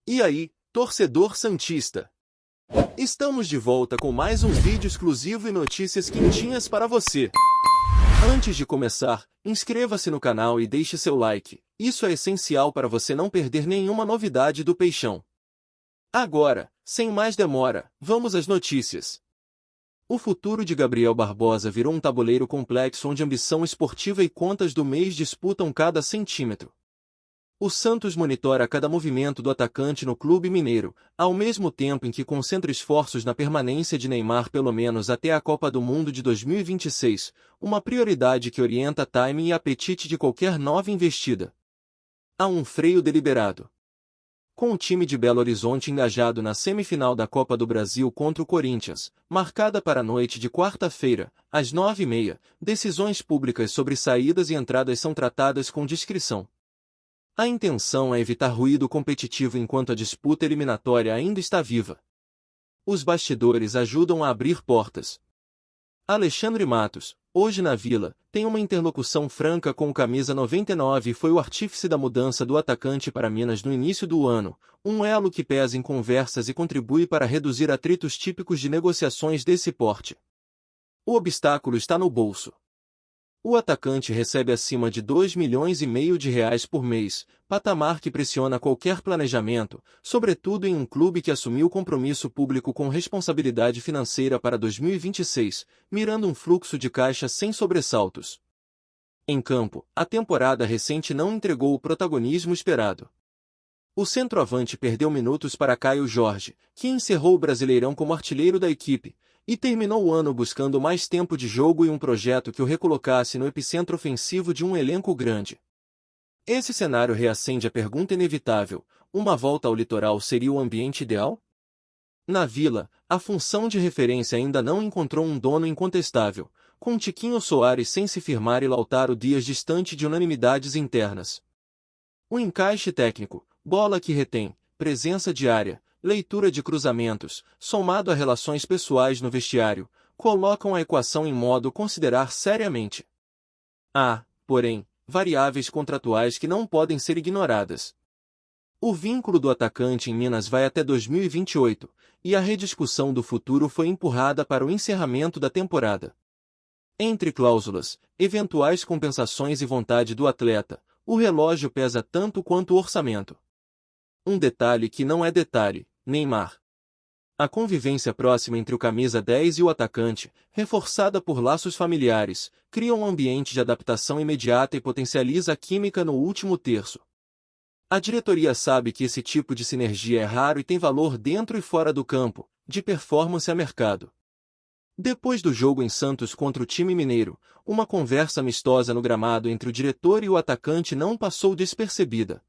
E aí, torcedor santista? Estamos de volta com mais um vídeo exclusivo e notícias quentinhas para você. Antes de começar, inscreva-se no canal e deixe seu like. Isso é essencial para você não perder nenhuma novidade do Peixão. Agora, sem mais demora, vamos às notícias. O futuro de Gabriel Barbosa virou um tabuleiro complexo onde ambição esportiva e contas do mês disputam cada centímetro. O Santos monitora cada movimento do atacante no clube mineiro, ao mesmo tempo em que concentra esforços na permanência de Neymar pelo menos até a Copa do Mundo de 2026, uma prioridade que orienta timing e apetite de qualquer nova investida. Há um freio deliberado. Com o time de Belo Horizonte engajado na semifinal da Copa do Brasil contra o Corinthians, marcada para a noite de quarta-feira, às 9h30, decisões públicas sobre saídas e entradas são tratadas com discrição. A intenção é evitar ruído competitivo enquanto a disputa eliminatória ainda está viva. Os bastidores ajudam a abrir portas. Alexandre Matos, hoje na Vila, tem uma interlocução franca com o camisa 99 e foi o artífice da mudança do atacante para Minas no início do ano, um elo que pesa em conversas e contribui para reduzir atritos típicos de negociações desse porte. O obstáculo está no bolso. O atacante recebe acima de R$2,5 milhões por mês, patamar que pressiona qualquer planejamento, sobretudo em um clube que assumiu compromisso público com responsabilidade financeira para 2026, mirando um fluxo de caixa sem sobressaltos. Em campo, a temporada recente não entregou o protagonismo esperado. O centroavante perdeu minutos para Caio Jorge, que encerrou o Brasileirão como artilheiro da equipe, e terminou o ano buscando mais tempo de jogo e um projeto que o recolocasse no epicentro ofensivo de um elenco grande. Esse cenário reacende a pergunta inevitável: uma volta ao litoral seria o ambiente ideal? Na Vila, a função de referência ainda não encontrou um dono incontestável, com Tiquinho Soares sem se firmar e Lautaro Dias distante de unanimidades internas. O encaixe técnico, bola que retém, presença diária, leitura de cruzamentos, somado a relações pessoais no vestiário, colocam a equação em modo considerar seriamente. Há, porém, variáveis contratuais que não podem ser ignoradas. O vínculo do atacante em Minas vai até 2028, e a rediscussão do futuro foi empurrada para o encerramento da temporada. Entre cláusulas, eventuais compensações e vontade do atleta, o relógio pesa tanto quanto o orçamento. Um detalhe que não é detalhe: Neymar. A convivência próxima entre o camisa 10 e o atacante, reforçada por laços familiares, cria um ambiente de adaptação imediata e potencializa a química no último terço. A diretoria sabe que esse tipo de sinergia é raro e tem valor dentro e fora do campo, de performance a mercado. Depois do jogo em Santos contra o time mineiro, uma conversa amistosa no gramado entre o diretor e o atacante não passou despercebida.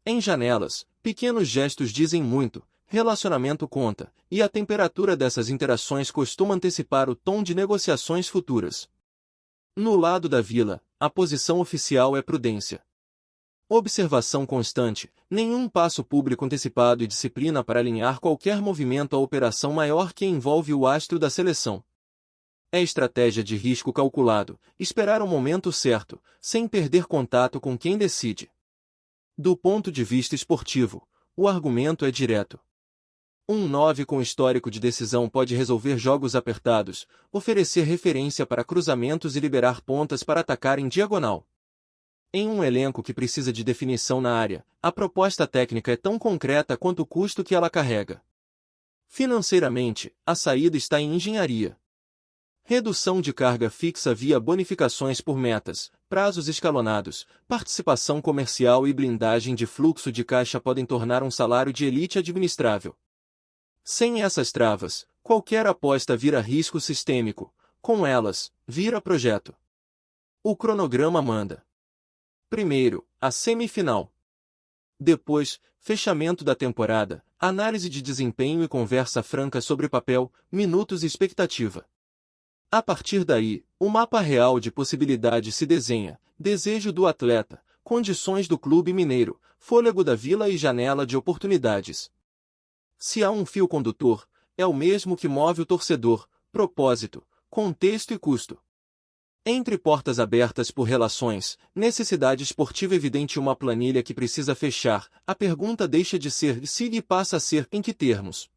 Em janelas, pequenos gestos dizem muito, relacionamento conta, e a temperatura dessas interações costuma antecipar o tom de negociações futuras. No lado da Vila, a posição oficial é prudência. Observação constante, nenhum passo público antecipado e disciplina para alinhar qualquer movimento à operação maior que envolve o astro da seleção. É estratégia de risco calculado, esperar o momento certo, sem perder contato com quem decide. Do ponto de vista esportivo, o argumento é direto. Um 9 com histórico de decisão pode resolver jogos apertados, oferecer referência para cruzamentos e liberar pontas para atacar em diagonal. Em um elenco que precisa de definição na área, a proposta técnica é tão concreta quanto o custo que ela carrega. Financeiramente, a saída está em engenharia. Redução de carga fixa via bonificações por metas, prazos escalonados, participação comercial e blindagem de fluxo de caixa podem tornar um salário de elite administrável. Sem essas travas, qualquer aposta vira risco sistêmico, com elas, vira projeto. O cronograma manda. Primeiro, a semifinal. Depois, fechamento da temporada, análise de desempenho e conversa franca sobre papel, minutos e expectativa. A partir daí, o mapa real de possibilidades se desenha: desejo do atleta, condições do clube mineiro, fôlego da Vila e janela de oportunidades. Se há um fio condutor, é o mesmo que move o torcedor: propósito, contexto e custo. Entre portas abertas por relações, necessidade esportiva evidente e uma planilha que precisa fechar, a pergunta deixa de ser se e passa a ser em que termos.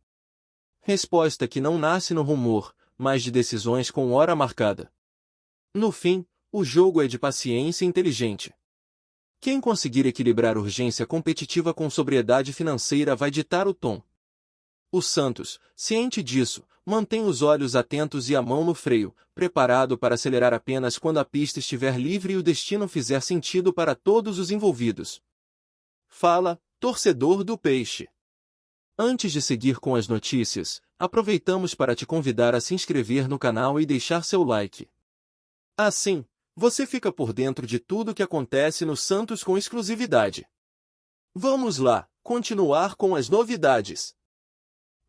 Resposta que não nasce no rumor, mas de decisões com hora marcada. No fim, o jogo é de paciência inteligente. Quem conseguir equilibrar urgência competitiva com sobriedade financeira vai ditar o tom. O Santos, ciente disso, mantém os olhos atentos e a mão no freio, preparado para acelerar apenas quando a pista estiver livre e o destino fizer sentido para todos os envolvidos. Fala, torcedor do Peixe. Antes de seguir com as notícias, aproveitamos para te convidar a se inscrever no canal e deixar seu like. Assim, você fica por dentro de tudo o que acontece no Santos com exclusividade. Vamos lá, continuar com as novidades.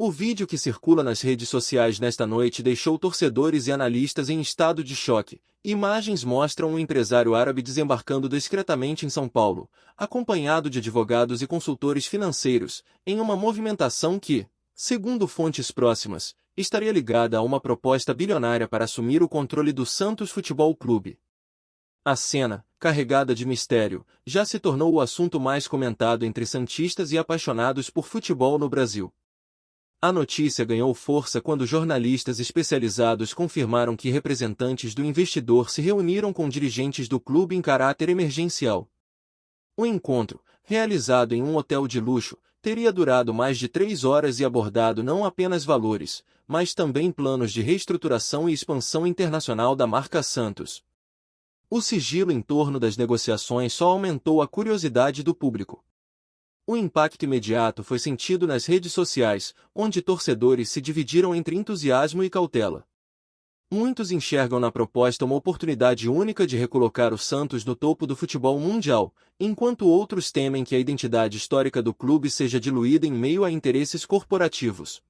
O vídeo que circula nas redes sociais nesta noite deixou torcedores e analistas em estado de choque. Imagens mostram um empresário árabe desembarcando discretamente em São Paulo, acompanhado de advogados e consultores financeiros, em uma movimentação que, segundo fontes próximas, estaria ligada a uma proposta bilionária para assumir o controle do Santos Futebol Clube. A cena, carregada de mistério, já se tornou o assunto mais comentado entre santistas e apaixonados por futebol no Brasil. A notícia ganhou força quando jornalistas especializados confirmaram que representantes do investidor se reuniram com dirigentes do clube em caráter emergencial. O encontro, realizado em um hotel de luxo, teria durado mais de 3 horas e abordado não apenas valores, mas também planos de reestruturação e expansão internacional da marca Santos. O sigilo em torno das negociações só aumentou a curiosidade do público. O impacto imediato foi sentido nas redes sociais, onde torcedores se dividiram entre entusiasmo e cautela. Muitos enxergam na proposta uma oportunidade única de recolocar o Santos no topo do futebol mundial, enquanto outros temem que a identidade histórica do clube seja diluída em meio a interesses corporativos.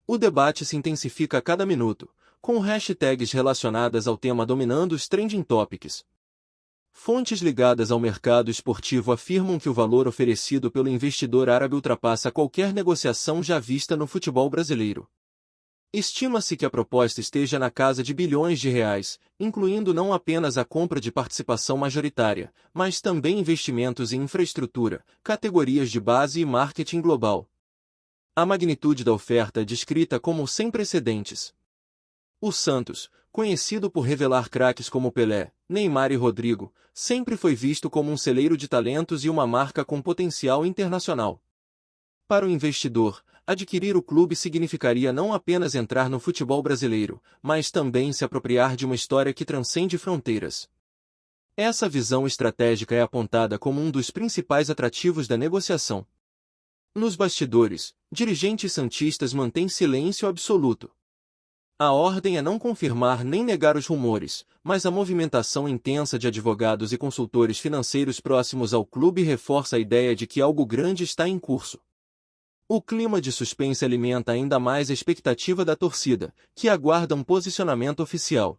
O debate se intensifica a cada minuto, com hashtags relacionadas ao tema dominando os trending topics. Fontes ligadas ao mercado esportivo afirmam que o valor oferecido pelo investidor árabe ultrapassa qualquer negociação já vista no futebol brasileiro. Estima-se que a proposta esteja na casa de bilhões de reais, incluindo não apenas a compra de participação majoritária, mas também investimentos em infraestrutura, categorias de base e marketing global. A magnitude da oferta é descrita como sem precedentes. O Santos, conhecido por revelar craques como Pelé, Neymar e Rodrigo, sempre foi visto como um celeiro de talentos e uma marca com potencial internacional. Para o investidor, adquirir o clube significaria não apenas entrar no futebol brasileiro, mas também se apropriar de uma história que transcende fronteiras. Essa visão estratégica é apontada como um dos principais atrativos da negociação. Nos bastidores, dirigentes santistas mantêm silêncio absoluto. A ordem é não confirmar nem negar os rumores, mas a movimentação intensa de advogados e consultores financeiros próximos ao clube reforça a ideia de que algo grande está em curso. O clima de suspense alimenta ainda mais a expectativa da torcida, que aguarda um posicionamento oficial.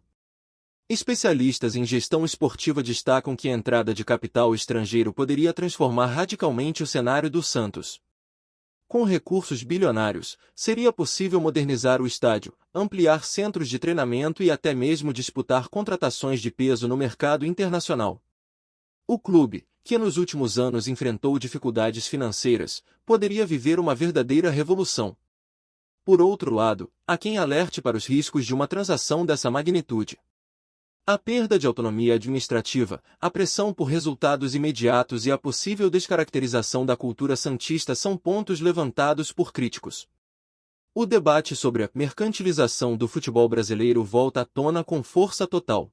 Especialistas em gestão esportiva destacam que a entrada de capital estrangeiro poderia transformar radicalmente o cenário do Santos. Com recursos bilionários, seria possível modernizar o estádio, ampliar centros de treinamento e até mesmo disputar contratações de peso no mercado internacional. O clube, que nos últimos anos enfrentou dificuldades financeiras, poderia viver uma verdadeira revolução. Por outro lado, há quem alerte para os riscos de uma transação dessa magnitude. A perda de autonomia administrativa, a pressão por resultados imediatos e a possível descaracterização da cultura santista são pontos levantados por críticos. O debate sobre a mercantilização do futebol brasileiro volta à tona com força total.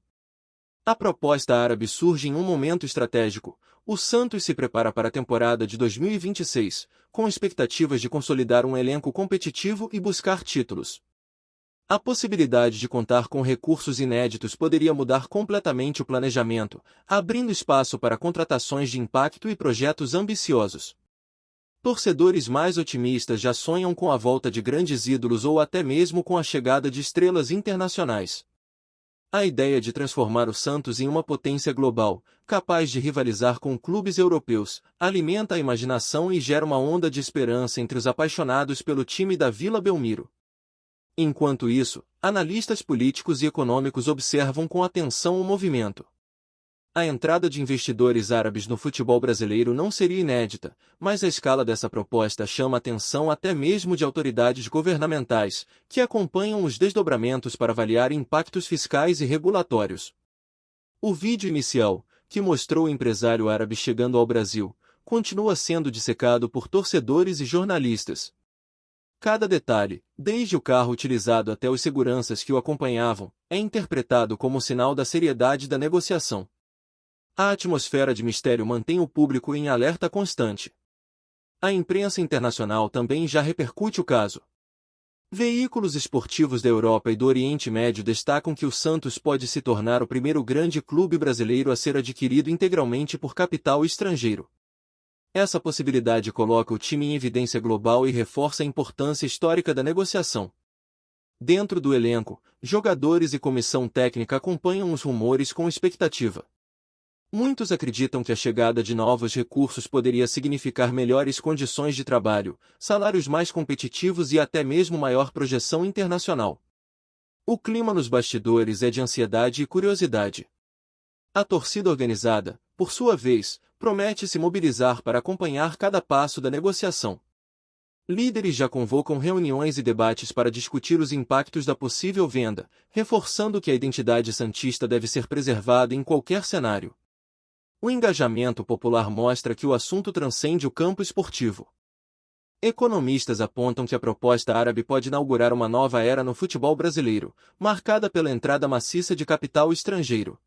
A proposta árabe surge em um momento estratégico. O Santos se prepara para a temporada de 2026, com expectativas de consolidar um elenco competitivo e buscar títulos. A possibilidade de contar com recursos inéditos poderia mudar completamente o planejamento, abrindo espaço para contratações de impacto e projetos ambiciosos. Torcedores mais otimistas já sonham com a volta de grandes ídolos ou até mesmo com a chegada de estrelas internacionais. A ideia de transformar o Santos em uma potência global, capaz de rivalizar com clubes europeus, alimenta a imaginação e gera uma onda de esperança entre os apaixonados pelo time da Vila Belmiro. Enquanto isso, analistas políticos e econômicos observam com atenção o movimento. A entrada de investidores árabes no futebol brasileiro não seria inédita, mas a escala dessa proposta chama a atenção até mesmo de autoridades governamentais, que acompanham os desdobramentos para avaliar impactos fiscais e regulatórios. O vídeo inicial, que mostrou o empresário árabe chegando ao Brasil, continua sendo dissecado por torcedores e jornalistas. Cada detalhe, desde o carro utilizado até os seguranças que o acompanhavam, é interpretado como sinal da seriedade da negociação. A atmosfera de mistério mantém o público em alerta constante. A imprensa internacional também já repercute o caso. Veículos esportivos da Europa e do Oriente Médio destacam que o Santos pode se tornar o primeiro grande clube brasileiro a ser adquirido integralmente por capital estrangeiro. Essa possibilidade coloca o time em evidência global e reforça a importância histórica da negociação. Dentro do elenco, jogadores e comissão técnica acompanham os rumores com expectativa. Muitos acreditam que a chegada de novos recursos poderia significar melhores condições de trabalho, salários mais competitivos e até mesmo maior projeção internacional. O clima nos bastidores é de ansiedade e curiosidade. A torcida organizada, por sua vez, promete se mobilizar para acompanhar cada passo da negociação. Líderes já convocam reuniões e debates para discutir os impactos da possível venda, reforçando que a identidade santista deve ser preservada em qualquer cenário. O engajamento popular mostra que o assunto transcende o campo esportivo. Economistas apontam que a proposta árabe pode inaugurar uma nova era no futebol brasileiro, marcada pela entrada maciça de capital estrangeiro.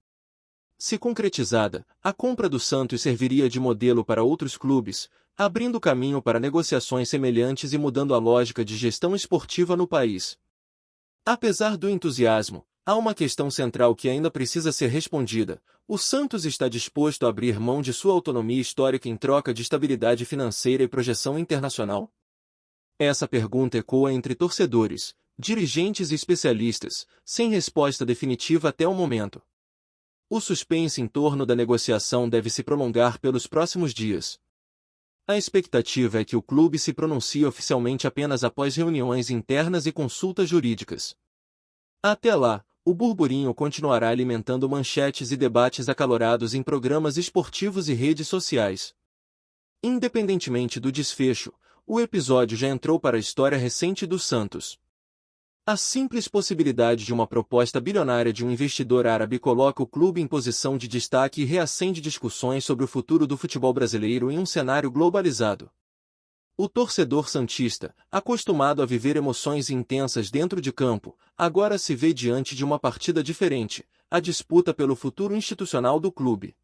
Se concretizada, a compra do Santos serviria de modelo para outros clubes, abrindo caminho para negociações semelhantes e mudando a lógica de gestão esportiva no país. Apesar do entusiasmo, há uma questão central que ainda precisa ser respondida: o Santos está disposto a abrir mão de sua autonomia histórica em troca de estabilidade financeira e projeção internacional? Essa pergunta ecoa entre torcedores, dirigentes e especialistas, sem resposta definitiva até o momento. O suspense em torno da negociação deve se prolongar pelos próximos dias. A expectativa é que o clube se pronuncie oficialmente apenas após reuniões internas e consultas jurídicas. Até lá, o burburinho continuará alimentando manchetes e debates acalorados em programas esportivos e redes sociais. Independentemente do desfecho, o episódio já entrou para a história recente do Santos. A simples possibilidade de uma proposta bilionária de um investidor árabe coloca o clube em posição de destaque e reacende discussões sobre o futuro do futebol brasileiro em um cenário globalizado. O torcedor santista, acostumado a viver emoções intensas dentro de campo, agora se vê diante de uma partida diferente, a disputa pelo futuro institucional do clube.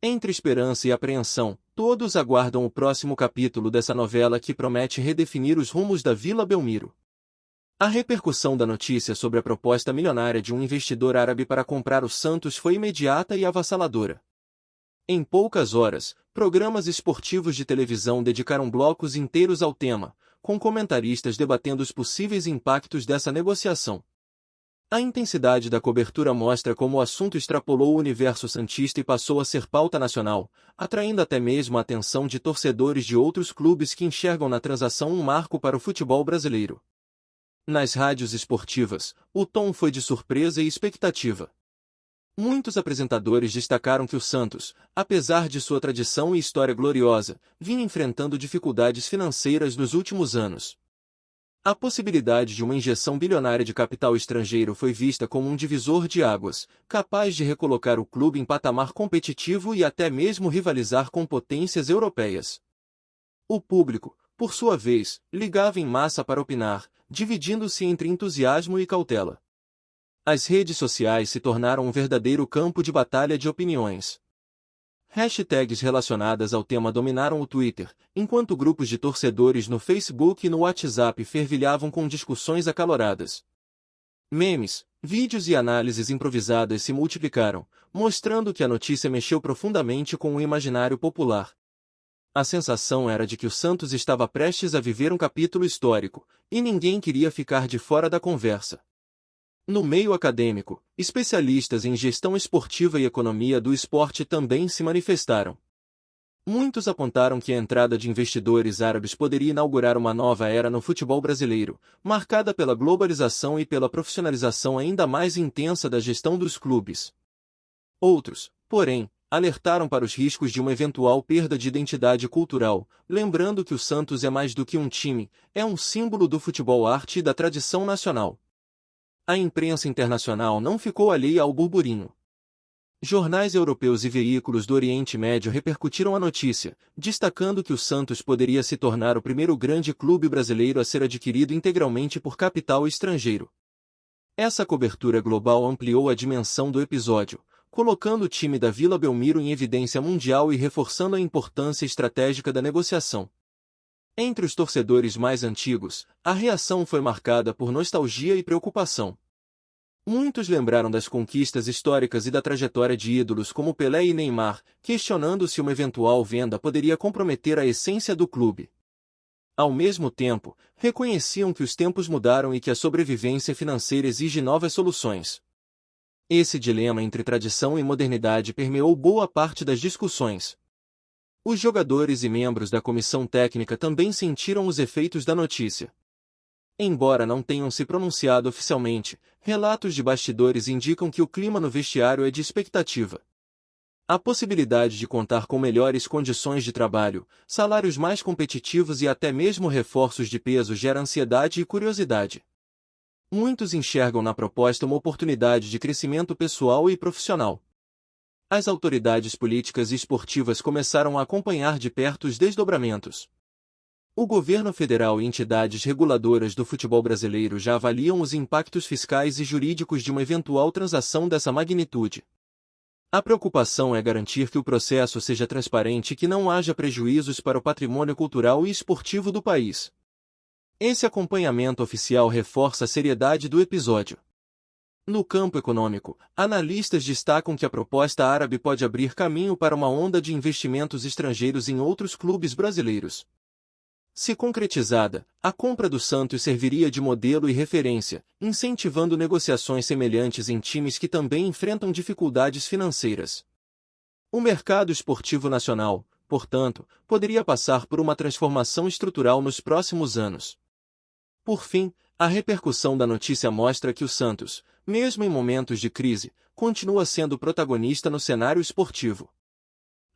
Entre esperança e apreensão, todos aguardam o próximo capítulo dessa novela que promete redefinir os rumos da Vila Belmiro. A repercussão da notícia sobre a proposta milionária de um investidor árabe para comprar o Santos foi imediata e avassaladora. Em poucas horas, programas esportivos de televisão dedicaram blocos inteiros ao tema, com comentaristas debatendo os possíveis impactos dessa negociação. A intensidade da cobertura mostra como o assunto extrapolou o universo santista e passou a ser pauta nacional, atraindo até mesmo a atenção de torcedores de outros clubes que enxergam na transação um marco para o futebol brasileiro. Nas rádios esportivas, o tom foi de surpresa e expectativa. Muitos apresentadores destacaram que o Santos, apesar de sua tradição e história gloriosa, vinha enfrentando dificuldades financeiras nos últimos anos. A possibilidade de uma injeção bilionária de capital estrangeiro foi vista como um divisor de águas, capaz de recolocar o clube em patamar competitivo e até mesmo rivalizar com potências europeias. O público, por sua vez, ligava em massa para opinar, dividindo-se entre entusiasmo e cautela. As redes sociais se tornaram um verdadeiro campo de batalha de opiniões. Hashtags relacionadas ao tema dominaram o Twitter, enquanto grupos de torcedores no Facebook e no WhatsApp fervilhavam com discussões acaloradas. Memes, vídeos e análises improvisadas se multiplicaram, mostrando que a notícia mexeu profundamente com o imaginário popular. A sensação era de que o Santos estava prestes a viver um capítulo histórico, e ninguém queria ficar de fora da conversa. No meio acadêmico, especialistas em gestão esportiva e economia do esporte também se manifestaram. Muitos apontaram que a entrada de investidores árabes poderia inaugurar uma nova era no futebol brasileiro, marcada pela globalização e pela profissionalização ainda mais intensa da gestão dos clubes. Outros, porém, alertaram para os riscos de uma eventual perda de identidade cultural, lembrando que o Santos é mais do que um time, é um símbolo do futebol arte e da tradição nacional. A imprensa internacional não ficou alheia ao burburinho. Jornais europeus e veículos do Oriente Médio repercutiram a notícia, destacando que o Santos poderia se tornar o primeiro grande clube brasileiro a ser adquirido integralmente por capital estrangeiro. Essa cobertura global ampliou a dimensão do episódio, colocando o time da Vila Belmiro em evidência mundial e reforçando a importância estratégica da negociação. Entre os torcedores mais antigos, a reação foi marcada por nostalgia e preocupação. Muitos lembraram das conquistas históricas e da trajetória de ídolos como Pelé e Neymar, questionando se uma eventual venda poderia comprometer a essência do clube. Ao mesmo tempo, reconheciam que os tempos mudaram e que a sobrevivência financeira exige novas soluções. Esse dilema entre tradição e modernidade permeou boa parte das discussões. Os jogadores e membros da comissão técnica também sentiram os efeitos da notícia. Embora não tenham se pronunciado oficialmente, relatos de bastidores indicam que o clima no vestiário é de expectativa. A possibilidade de contar com melhores condições de trabalho, salários mais competitivos e até mesmo reforços de peso gera ansiedade e curiosidade. Muitos enxergam na proposta uma oportunidade de crescimento pessoal e profissional. As autoridades políticas e esportivas começaram a acompanhar de perto os desdobramentos. O governo federal e entidades reguladoras do futebol brasileiro já avaliam os impactos fiscais e jurídicos de uma eventual transação dessa magnitude. A preocupação é garantir que o processo seja transparente e que não haja prejuízos para o patrimônio cultural e esportivo do país. Esse acompanhamento oficial reforça a seriedade do episódio. No campo econômico, analistas destacam que a proposta árabe pode abrir caminho para uma onda de investimentos estrangeiros em outros clubes brasileiros. Se concretizada, a compra do Santos serviria de modelo e referência, incentivando negociações semelhantes em times que também enfrentam dificuldades financeiras. O mercado esportivo nacional, portanto, poderia passar por uma transformação estrutural nos próximos anos. Por fim, a repercussão da notícia mostra que o Santos, mesmo em momentos de crise, continua sendo protagonista no cenário esportivo.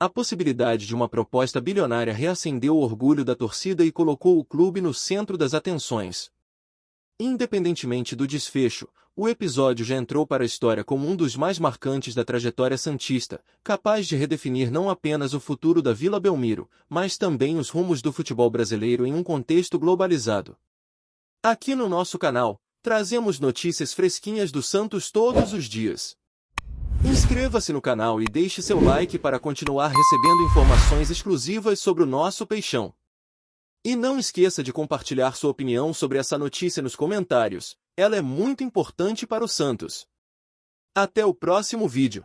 A possibilidade de uma proposta bilionária reacendeu o orgulho da torcida e colocou o clube no centro das atenções. Independentemente do desfecho, o episódio já entrou para a história como um dos mais marcantes da trajetória santista, capaz de redefinir não apenas o futuro da Vila Belmiro, mas também os rumos do futebol brasileiro em um contexto globalizado. Aqui no nosso canal, trazemos notícias fresquinhas do Santos todos os dias. Inscreva-se no canal e deixe seu like para continuar recebendo informações exclusivas sobre o nosso peixão. E não esqueça de compartilhar sua opinião sobre essa notícia nos comentários, ela é muito importante para o Santos. Até o próximo vídeo.